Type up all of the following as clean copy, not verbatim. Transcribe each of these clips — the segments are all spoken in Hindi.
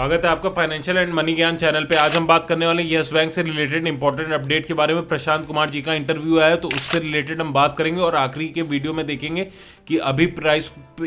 स्वागत है आपका फाइनेंशियल एंड मनी ज्ञान चैनल पे। आज हम बात करने वाले हैं यस बैंक से रिलेटेड इंपॉर्टेंट अपडेट के बारे में। प्रशांत कुमार जी का इंटरव्यू आया तो उससे रिलेटेड हम बात करेंगे और आखिरी के वीडियो में देखेंगे कि अभी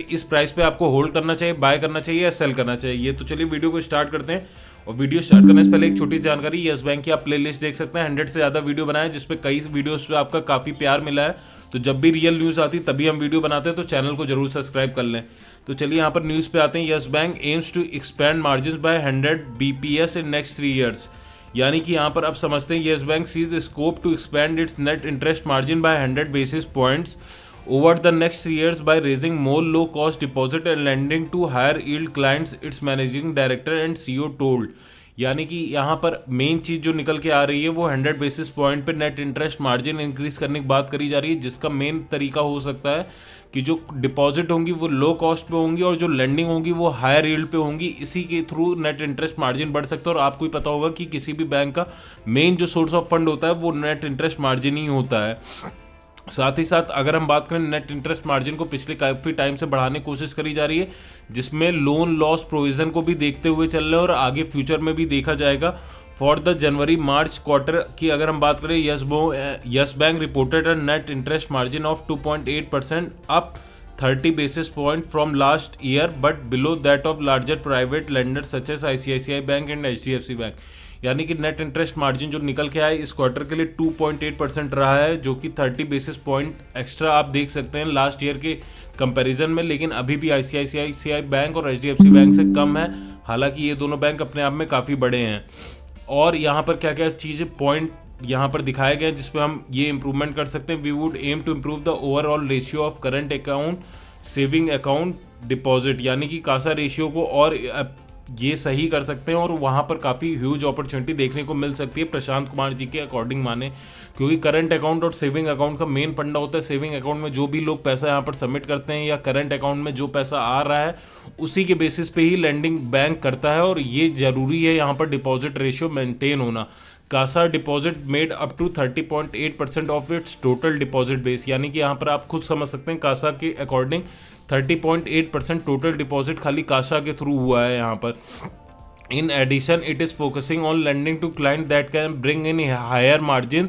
इस प्राइस पे आपको होल्ड करना चाहिए, बाय करना चाहिए या सेल करना चाहिए। तो चलिए वीडियो को स्टार्ट करते हैं। और वीडियो स्टार्ट करने से पहले एक छोटी सी जानकारी, यस बैंक की आप प्लेलिस्ट देख सकते हैं। 100 से ज़्यादा वीडियो बनाए जिसपे कई वीडियोस पे आपका काफ़ी प्यार मिला है। तो जब भी रियल न्यूज़ आती तभी हम वीडियो बनाते हैं, तो चैनल को जरूर सब्सक्राइब कर लें। तो चलिए यहाँ पर न्यूज़ पे आते हैं। Yes Bank aims to expand margin by 100 BPS in next 3 years. यानी कि यहाँ पर अब समझते हैं Yes Bank sees scope to expand its net interest margin by 100 basis points over the next 3 years by raising more low-cost deposit and lending to higher-yield clients, its managing director and CEO told। यानी कि यहाँ पर मेन चीज़ जो निकल के आ रही है वो 100 basis point पे नेट इंटरेस्ट मार्जिन इंक्रीज करने की बात करी जा रही है, जिसका मेन तरीका हो सकता है कि जो डिपॉजिट होंगी वो लो कॉस्ट पे होंगी और जो लेंडिंग होंगी वो हायर यील्ड पे होंगी। इसी के थ्रू नेट इंटरेस्ट मार्जिन बढ़ सकता है। और आपको ही पता होगा कि किसी भी बैंक का मेन जो सोर्स ऑफ फंड होता है वो नेट इंटरेस्ट मार्जिन ही होता है। साथ ही साथ अगर हम बात करें नेट इंटरेस्ट मार्जिन को पिछले काफ़ी टाइम से बढ़ाने की कोशिश करी जा रही है, जिसमें लोन लॉस प्रोविजन को भी देखते हुए चल रहे हैं और आगे फ्यूचर में भी देखा जाएगा। For the January March quarter की अगर हम बात करें, yes bank reported a net interest margin of 2.8%, up 30 basis point from last year but below that of larger private lender such as ICICI bank and HDFC bank. यानी कि नेट इंटरेस्ट मार्जिन जो निकल के आया इस क्वार्टर के लिए 2.8% रहा है, जो कि 30 basis point एक्स्ट्रा आप देख सकते हैं लास्ट ईयर के कंपैरिजन में। लेकिन अभी भी ICICI बैंक और HDFC बैंक से कम है, हालांकि ये दोनों बैंक अपने आप में काफ़ी बड़े हैं। और यहाँ पर क्या क्या चीज़ें पॉइंट यहाँ पर दिखाए गए हैं जिसपे हम ये इंप्रूवमेंट कर सकते हैं। We would aim to improve the overall ratio of current account saving account deposit, यानी कि कासा रेशियो को और ये सही कर सकते हैं और वहाँ पर काफ़ी ह्यूज अपॉर्चुनिटी देखने को मिल सकती है प्रशांत कुमार जी के अकॉर्डिंग माने। क्योंकि करंट अकाउंट और सेविंग अकाउंट का मेन फंडा होता है, सेविंग अकाउंट में जो भी लोग पैसा यहाँ पर सबमिट करते हैं या करंट अकाउंट में जो पैसा आ रहा है उसी के बेसिस पे ही लेंडिंग बैंक करता है। और ये ज़रूरी है यहाँ पर डिपॉजिट रेशियो मेंटेन होना। CASA deposit made up to 30.8% of its total deposit base, यानी कि यहाँ पर आप खुद समझ सकते हैं कासा के अकॉर्डिंग 30.8% टोटल डिपॉजिट खाली कासा के थ्रू हुआ है यहाँ पर। In addition it is focusing on lending to client that can bring in higher margin.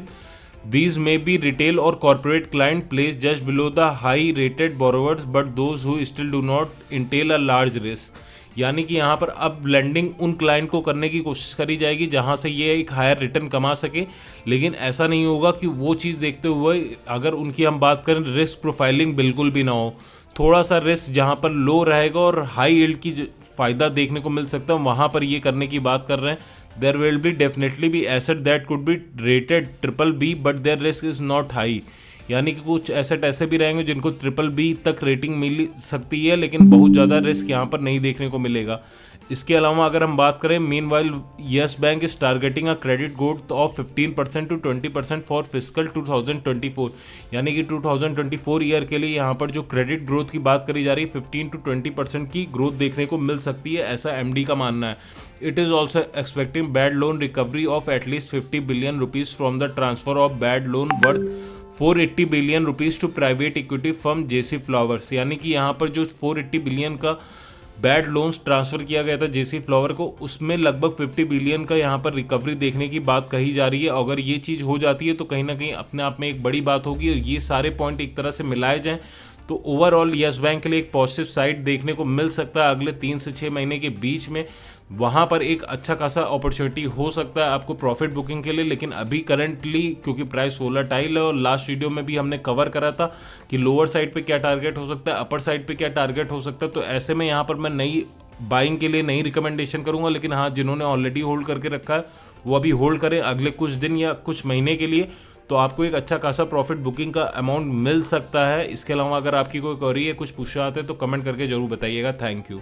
These may be retail or corporate client placed just below the high rated borrowers but those who still do not entail a large risk। यानी कि यहाँ पर अब लेंडिंग उन क्लाइंट को करने की कोशिश करी जाएगी जहाँ से ये एक हायर रिटर्न कमा सके, लेकिन ऐसा नहीं होगा कि वो चीज़ देखते हुए अगर उनकी हम बात करें रिस्क प्रोफाइलिंग बिल्कुल भी ना हो। थोड़ा सा रिस्क जहाँ पर लो रहेगा और हाई यील्ड की फ़ायदा देखने को मिल सकता है वहाँ पर ये करने की बात कर रहे हैं। There will be definitely be asset that could be rated BBB but their risk is not high. यानी कि कुछ एसेट ऐसे भी रहेंगे जिनको BBB तक रेटिंग मिल सकती है, लेकिन बहुत ज़्यादा रिस्क यहाँ पर नहीं देखने को मिलेगा। इसके अलावा अगर हम बात करें, meanwhile yes bank is targeting a credit growth of 15% to 20% for fiscal 2024। यानी कि 2024 ईयर के लिए यहाँ पर जो क्रेडिट ग्रोथ की बात करी जा रही है 15 to 20% की ग्रोथ देखने को मिल सकती है, ऐसा MD का मानना है। It is also expecting bad loan recovery of at least 50 billion rupees from the transfer of bad loan worth 480 billion rupees to private equity firm JC Flowers. यानी कि यहाँ पर जो 480 billion का बैड लोन्स ट्रांसफ़र किया गया था JC फ्लावर को, उसमें लगभग 50 billion का यहाँ पर रिकवरी देखने की बात कही जा रही है। अगर ये चीज़ हो जाती है तो कहीं ना कहीं अपने आप में एक बड़ी बात होगी और ये सारे पॉइंट एक तरह से मिलाए जाएं तो ओवरऑल यस बैंक के लिए एक पॉजिटिव साइड देखने को मिल सकता है अगले 3 से 6 महीने के बीच में। वहाँ पर एक अच्छा खासा अपॉर्चुनिटी हो सकता है आपको प्रॉफिट बुकिंग के लिए। लेकिन अभी करंटली क्योंकि प्राइस वोलेटाइल है और लास्ट वीडियो में भी हमने कवर करा था कि लोअर साइड पे क्या टारगेट हो सकता है, अपर साइड पे क्या टारगेट हो सकता है, तो ऐसे में यहाँ पर मैं नई बाइंग के लिए नई रिकमेंडेशन करूँगा। लेकिन हाँ, जिन्होंने ऑलरेडी होल्ड करके रखा है वो अभी होल्ड करें अगले कुछ दिन या कुछ महीने के लिए, तो आपको एक अच्छा खासा प्रॉफिट बुकिंग का अमाउंट मिल सकता है। इसके अलावा अगर आपकी कोई क्वेरी है, कुछ पूछना आते हैं तो कमेंट करके जरूर बताइएगा। Thank you.